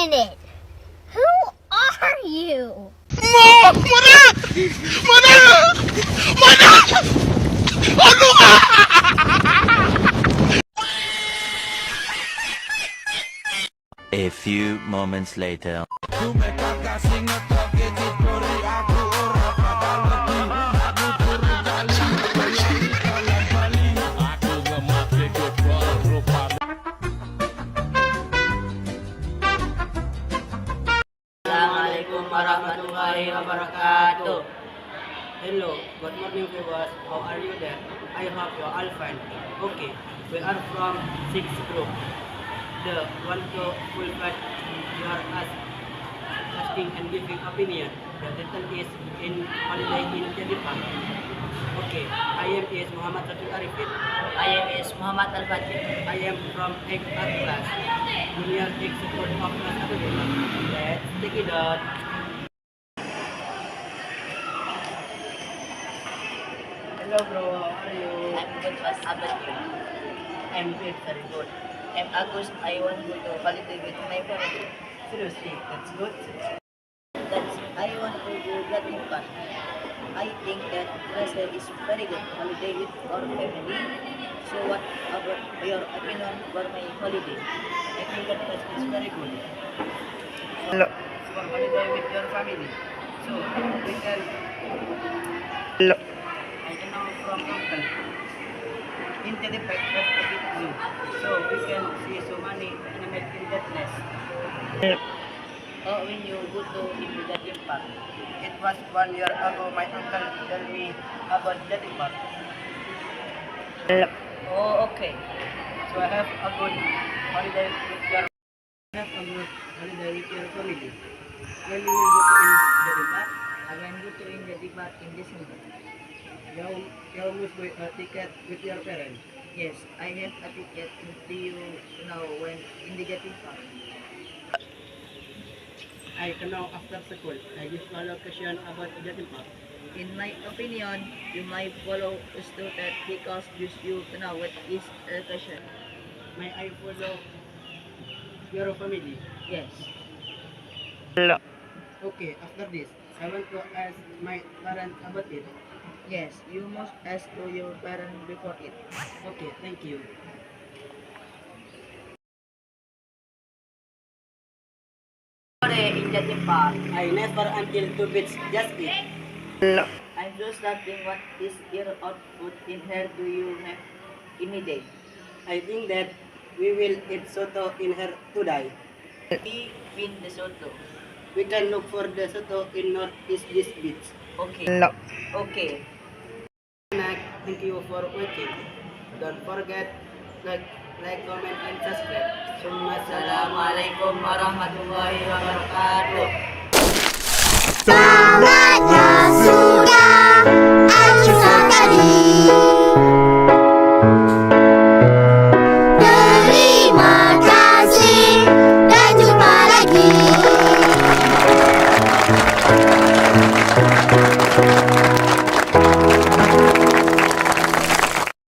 minute. Who are you? A few moments later. Assalamualaikum warahmatullahi wabarakatuh. Hello, good morning viewers. How are you there? I hope you are all fine. Okay, we are from 6th group. The one to fulfill your asking and giving opinion. The title is in holiday in Jadipa. Okay, I am is Muhammad Rasul Arifin. I am is Muhammad Al-Fatih. I am from 8th class. Junior Tech Support of Class Academy. Let's take it out. Hello bro, how are you? I'm good. What about you? I'm good, very good. I'm August. I want to go holiday with my family. Seriously, that's good. I want to go Latin Park. I think that Brazil is very good holiday with our family. So what about your opinion for my holiday? I think that is very good. Hello. For holiday with your family. So we can Hello. I can know from uncle. Into the back of the zoo. So we can see so many animals in that nest. Oh, when you go to Latin Park. It was 1 year ago my uncle told me about that park. Hello. Oh, okay. So I have a good holiday with your family. When we will go to the park, I want to go in Latin Park in December. you must buy a ticket with your parents. Yes, I have a ticket to you now when in the Latin Park. I can know after school. I give a location about the park. In my opinion, you might follow a student because you know what is education. May I follow your family? Yes. Hello. Okay, after this, I want to ask my parents about it. Yes, you must ask to your parents before it. Okay, thank you. In Latin Park. I never until 2 bits just it. Hello. I'm just starting what is your output in here do you have any day? I think that we will eat soto in her today. We win the Soto. We can look for the soto in northeast this beach. Okay. Hello. Okay. Thank you for watching. Don't forget like, comment, and subscribe. Assalamualaikum warahmatullahi wabarakatuh. Selamat sudah, aku tadi.